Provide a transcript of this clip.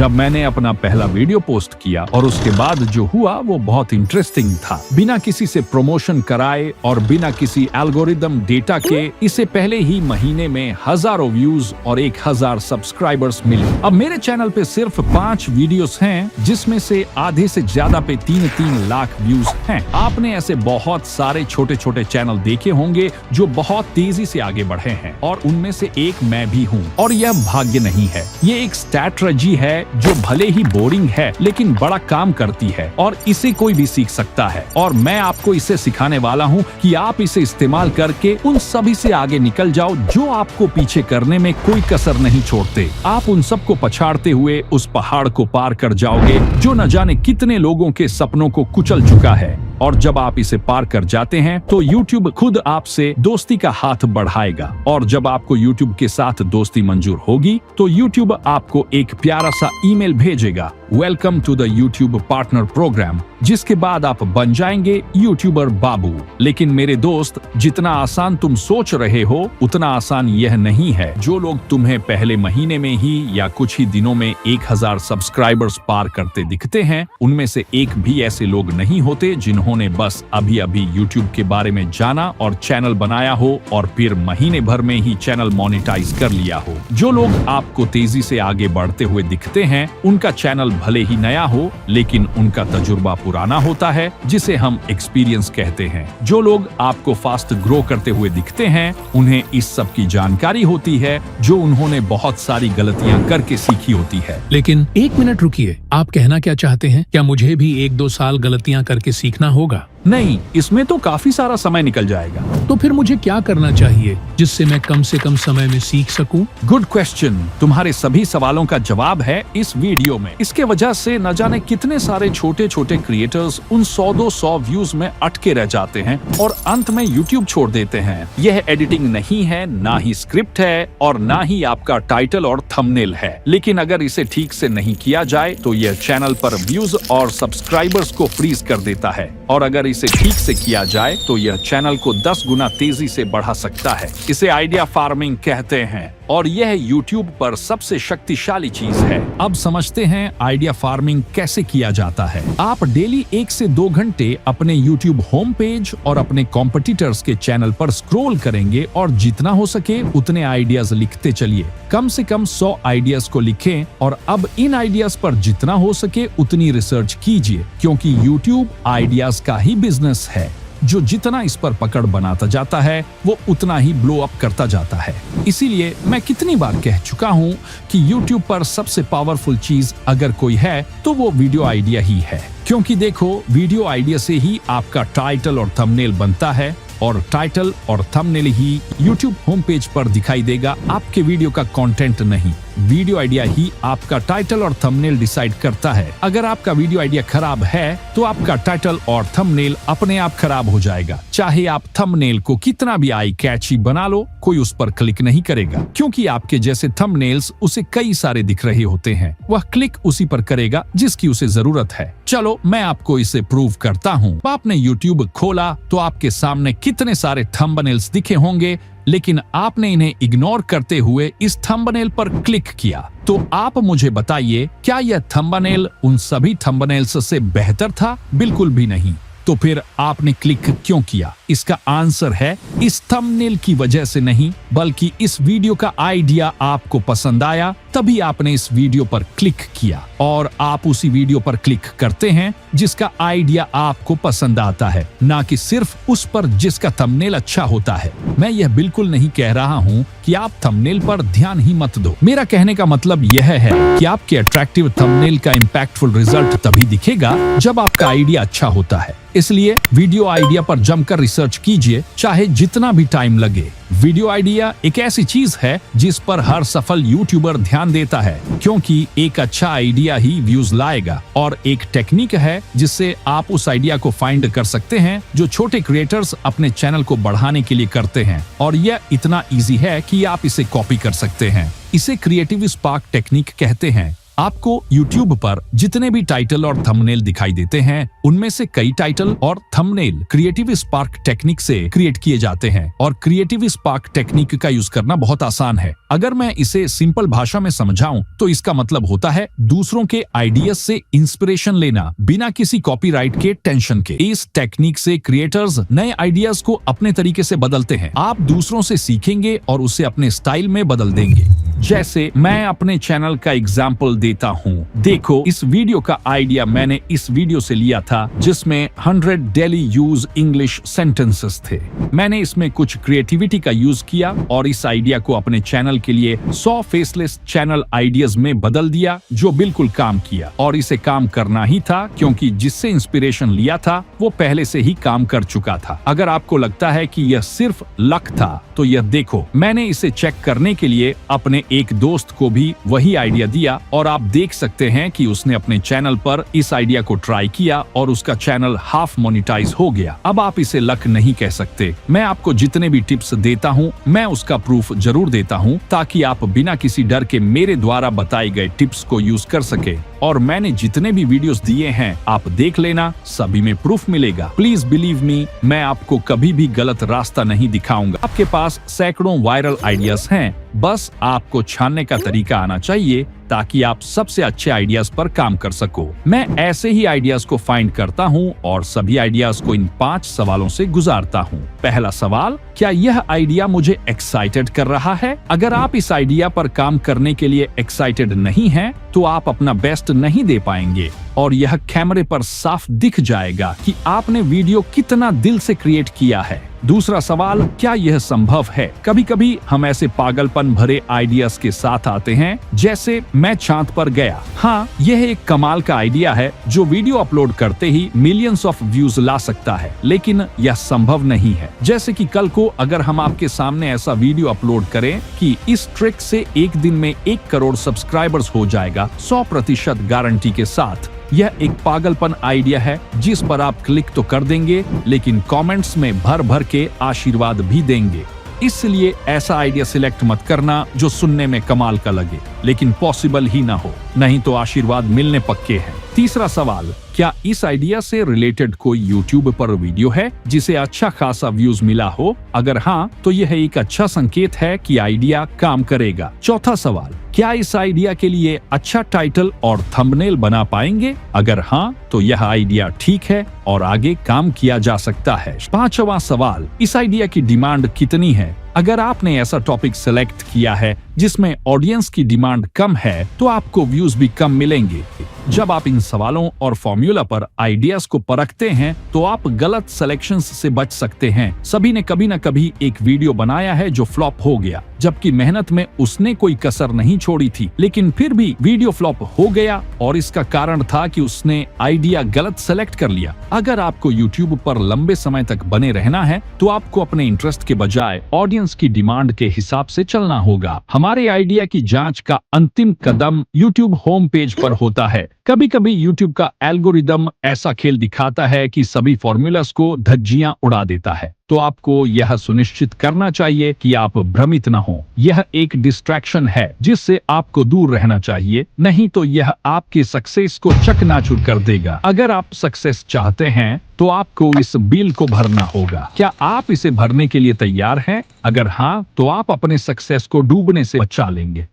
जब मैंने अपना पहला वीडियो पोस्ट किया और उसके बाद जो हुआ वो बहुत इंटरेस्टिंग था। बिना किसी से प्रमोशन कराए और बिना किसी एल्गोरिदम डेटा के इसे पहले ही महीने में हजारों व्यूज और 1000 सब्सक्राइबर्स मिले। अब मेरे चैनल पे सिर्फ 5 वीडियोस हैं, जिसमें से आधे से ज्यादा पे 3-3 लाख व्यूज हैं। आपने ऐसे बहुत सारे छोटे छोटे चैनल देखे होंगे जो बहुत तेजी से आगे बढ़े हैं और उनमें से एक मैं भी हूँ। और यह भाग्य नहीं है, ये एक स्ट्रैटेजी है जो भले ही बोरिंग है लेकिन बड़ा काम करती है और इसे कोई भी सीख सकता है। और मैं आपको इसे सिखाने वाला हूँ कि आप इसे इस्तेमाल करके उन सभी से आगे निकल जाओ जो आपको पीछे करने में कोई कसर नहीं छोड़ते। आप उन सबको पछाड़ते हुए उस पहाड़ को पार कर जाओगे जो न जाने कितने लोगों के सपनों को कुचल चुका है। और जब आप इसे पार कर जाते हैं तो YouTube खुद आपसे दोस्ती का हाथ बढ़ाएगा। और जब आपको YouTube के साथ दोस्ती मंजूर होगी तो YouTube आपको एक प्यारा सा ईमेल भेजेगा, welcome to the YouTube partner program, जिसके बाद आप बन जाएंगे यूट्यूबर बाबू। लेकिन मेरे दोस्त, जितना आसान तुम सोच रहे हो उतना आसान यह नहीं है। जो लोग तुम्हें पहले महीने में ही या कुछ ही दिनों में 1000 सब्सक्राइबर्स पार करते दिखते हैं, उनमें से एक भी ऐसे लोग नहीं होते जिन्होंने बस अभी अभी YouTube के बारे में जाना और चैनल बनाया हो और फिर महीने भर में ही चैनल मोनेटाइज कर लिया हो। जो लोग आपको तेजी से आगे बढ़ते हुए दिखते हैं, उनका चैनल भले ही नया हो लेकिन उनका तजुर्बा पुराना होता है, जिसे हम एक्सपीरियंस कहते हैं। जो लोग आपको फास्ट ग्रो करते हुए दिखते हैं, उन्हें इस सब की जानकारी होती है जो उन्होंने बहुत सारी गलतियां करके सीखी होती है। लेकिन एक मिनट रुकिए, आप कहना क्या चाहते हैं? क्या मुझे भी 1-2 साल गलतियां करके सीखना होगा? नहीं, इसमें तो काफी सारा समय निकल जाएगा। तो फिर मुझे क्या करना चाहिए जिससे मैं कम से कम समय में सीख सकूं? Good question. तुम्हारे सभी सवालों का जवाब है इस वीडियो में। इसके वजह से न जाने कितने सारे छोटे छोटे क्रिएटर्स उन 100-200 व्यूज में अटके रह जाते हैं और अंत में YouTube छोड़ देते हैं। यह एडिटिंग नहीं है, ना ही स्क्रिप्ट है और ना ही आपका टाइटल और थंबनेल है। लेकिन अगर इसे ठीक से नहीं किया जाए तो यह चैनल पर व्यूज और सब्सक्राइबर्स को फ्रीज कर देता है। और अगर इसे ठीक से किया जाए तो यह चैनल को 10 गुना तेजी से बढ़ा सकता है। इसे आइडिया फार्मिंग कहते हैं और यह YouTube पर सबसे शक्तिशाली चीज है। अब समझते हैं आइडिया फार्मिंग कैसे किया जाता है। आप डेली 1 से 2 घंटे अपने YouTube होम पेज और अपने कॉम्पिटिटर्स के चैनल पर स्क्रॉल करेंगे और जितना हो सके उतने आइडियाज लिखते चलिए। कम से कम 100 आइडियाज को लिखें और अब इन आइडियाज पर जितना हो सके उतनी रिसर्च कीजिए, क्योंकि YouTube आइडियाज का ही बिजनेस है। जो जितना इस पर पकड़ बनाता जाता है वो उतना ही ब्लो अप करता जाता है। इसीलिए मैं कितनी बार कह चुका हूँ कि YouTube पर सबसे पावरफुल चीज अगर कोई है तो वो वीडियो आइडिया ही है। क्योंकि देखो, वीडियो आइडिया से ही आपका टाइटल और थंबनेल बनता है और टाइटल और थंबनेल ही YouTube होम पेज पर दिखाई देगा, आपके वीडियो का कंटेंट नहीं। वीडियो आइडिया ही आपका टाइटल और थंबनेल डिसाइड करता है। अगर आपका वीडियो आइडिया खराब है तो आपका टाइटल और थंबनेल अपने आप खराब हो जाएगा। चाहे आप थंबनेल को कितना भी आई कैची बना लो, कोई उस पर क्लिक नहीं करेगा, क्योंकि आपके जैसे थंबनेल्स उसे कई सारे दिख रहे होते हैं। वह क्लिक उसी पर करेगा जिसकी उसे जरूरत है। चलो मैं आपको इसे प्रूव करता हूँ। आपने YouTube खोला तो आपके सामने कितने सारे थंबनेल्स दिखे होंगे, लेकिन आपने इन्हें इग्नोर करते हुए इस थंबनेल पर क्लिक किया। तो आप मुझे बताइए, क्या यह थंबनेल उन सभी थंबनेल्स से बेहतर था? बिल्कुल भी नहीं। तो फिर आपने क्लिक क्यों किया? इसका आंसर है इस थंबनेल की वजह से नहीं, बल्कि इस वीडियो का आइडिया आपको पसंद आया, तभी आपने इस वीडियो पर क्लिक किया। और आप उसी वीडियो पर क्लिक करते हैं जिसका आइडिया आपको पसंद आता है, ना कि सिर्फ उस पर जिसका थंबनेल अच्छा होता है। मैं यह बिल्कुल नहीं कह रहा हूँ कि आप थंबनेल पर ध्यान ही मत दो। मेरा कहने का मतलब यह है कि आपके अट्रैक्टिव थंबनेल का इम्पैक्टफुल रिजल्ट तभी दिखेगा जब आपका आइडिया अच्छा होता है। इसलिए वीडियो आइडिया पर जमकर रिसर्च कीजिए, चाहे जितना भी टाइम लगे। वीडियो आइडिया एक ऐसी चीज है जिस पर हर सफल यूट्यूबर ध्यान देता है, क्योंकि एक अच्छा आइडिया ही व्यूज लाएगा। और एक टेक्निक है जिससे आप उस आइडिया को फाइंड कर सकते हैं जो छोटे क्रिएटर्स अपने चैनल को बढ़ाने के लिए करते हैं। और यह इतना इजी है कि आप इसे कॉपी कर सकते हैं। इसे क्रिएटिव स्पार्क टेक्निक कहते हैं। आपको YouTube पर जितने भी टाइटल और थंबनेल दिखाई देते हैं, उनमें से कई टाइटल और थंबनेल क्रिएटिव स्पार्क टेक्निक से क्रिएट किए जाते हैं और क्रिएटिव स्पार्क टेक्निक का यूज करना बहुत आसान है। अगर मैं इसे सिंपल भाषा में समझाऊं तो इसका मतलब होता है दूसरों के आइडियाज से इंस्पिरेशन लेना बिना किसी कॉपीराइट के टेंशन के। इस टेक्निक से क्रिएटर्स नए आइडियाज को अपने तरीके से बदलते हैं। आप दूसरों से सीखेंगे और उसे अपने स्टाइल में बदल देंगे। जैसे मैं अपने चैनल का एग्जाम्पल देता हूँ। देखो, इस वीडियो का आइडिया मैंने इस वीडियो से लिया था जिसमें 100 डेली यूज इंग्लिश सेंटेंसेस थे। मैंने इसमें कुछ क्रिएटिविटी का यूज किया और इस आइडिया को अपने चैनल के लिए 100 फेसलेस चैनल आइडियाज में बदल दिया, जो बिल्कुल काम किया। और इसे काम करना ही था क्योंकि जिससे इंस्पिरेशन लिया था वो पहले से ही काम कर चुका था। अगर आपको लगता है कि यह सिर्फ लक था तो यह देखो, मैंने इसे चेक करने के लिए अपने एक दोस्त को भी वही आइडिया दिया और आप देख सकते हैं कि उसने अपने चैनल पर इस आइडिया को ट्राई किया और उसका चैनल हाफ मोनेटाइज हो गया। अब आप इसे लक नहीं कह सकते। मैं आपको जितने भी टिप्स देता हूँ मैं उसका प्रूफ जरूर देता हूँ ताकि आप बिना किसी डर के मेरे द्वारा बताए गए टिप्स को यूज कर सके। और मैंने जितने भी वीडियोस दिए हैं आप देख लेना, सभी में प्रूफ मिलेगा। प्लीज बिलीव मी, मैं आपको कभी भी गलत रास्ता नहीं दिखाऊंगा। आपके पास सैकड़ों वायरल आइडियाज हैं, बस आपको छानने का तरीका आना चाहिए ताकि आप सबसे अच्छे आइडियाज पर काम कर सको। मैं ऐसे ही आइडियाज को फाइंड करता हूँ और सभी आइडियाज को इन 5 सवालों से गुजारता हूँ। पहला सवाल, क्या यह आइडिया मुझे एक्साइटेड कर रहा है? अगर आप इस आइडिया पर काम करने के लिए एक्साइटेड नहीं हैं, तो आप अपना बेस्ट नहीं दे पाएंगे और यह कैमरे पर साफ दिख जाएगा कि आपने वीडियो कितना दिल से क्रिएट किया है। दूसरा सवाल, क्या यह संभव है? कभी कभी हम ऐसे पागलपन भरे आइडियाज के साथ आते हैं, जैसे मैं चांद पर गया। हाँ, यह एक कमाल का आइडिया है जो वीडियो अपलोड करते ही मिलियंस ऑफ व्यूज ला सकता है, लेकिन यह संभव नहीं है। जैसे कि कल को अगर हम आपके सामने ऐसा वीडियो अपलोड करें कि इस ट्रिक से एक दिन में 1 करोड़ सब्सक्राइबर्स हो जाएगा 100% गारंटी के साथ, यह एक पागलपन आइडिया है जिस पर आप क्लिक तो कर देंगे लेकिन कमेंट्स में भर भर के आशीर्वाद भी देंगे। इसलिए ऐसा आइडिया सिलेक्ट मत करना जो सुनने में कमाल का लगे लेकिन पॉसिबल ही ना हो, नहीं तो आशीर्वाद मिलने पक्के हैं। तीसरा सवाल, क्या इस आइडिया से रिलेटेड कोई YouTube पर वीडियो है जिसे अच्छा खासा व्यूज मिला हो? अगर हाँ, तो यह एक अच्छा संकेत है कि आइडिया काम करेगा। चौथा सवाल, क्या इस आइडिया के लिए अच्छा टाइटल और थंबनेल बना पाएंगे? अगर हाँ, तो यह आइडिया ठीक है और आगे काम किया जा सकता है। पांचवा सवाल, इस आइडिया की डिमांड कितनी है? अगर आपने ऐसा टॉपिक सेलेक्ट किया है जिसमें ऑडियंस की डिमांड कम है, तो आपको व्यूज भी कम मिलेंगे। जब आप इन सवालों और फॉर्मूला पर आइडियाज को परखते हैं तो आप गलत सिलेक्शंस से बच सकते हैं। सभी ने कभी न कभी एक वीडियो बनाया है जो फ्लॉप हो गया, जबकि मेहनत में उसने कोई कसर नहीं छोड़ी थी, लेकिन फिर भी वीडियो फ्लॉप हो गया और इसका कारण था कि उसने आइडिया गलत सेलेक्ट कर लिया। अगर आपको YouTube पर लंबे समय तक बने रहना है तो आपको अपने इंटरेस्ट के बजाय ऑडियंस की डिमांड के हिसाब से चलना होगा। हमारे आइडिया की जांच का अंतिम कदम YouTube होम पेज पर होता है। कभी कभी YouTube का एल्गोरिदम ऐसा खेल दिखाता है कि सभी फॉर्मूलास को धज्जियां उड़ा देता है, तो आपको यह सुनिश्चित करना चाहिए कि आप भ्रमित न हो। यह एक डिस्ट्रैक्शन है जिससे आपको दूर रहना चाहिए, नहीं तो यह आपके सक्सेस को चकनाचूर कर देगा। अगर आप सक्सेस चाहते हैं तो आपको इस बिल को भरना होगा। क्या आप इसे भरने के लिए तैयार हैं? अगर हाँ, तो आप अपने सक्सेस को डूबने से बचा लेंगे।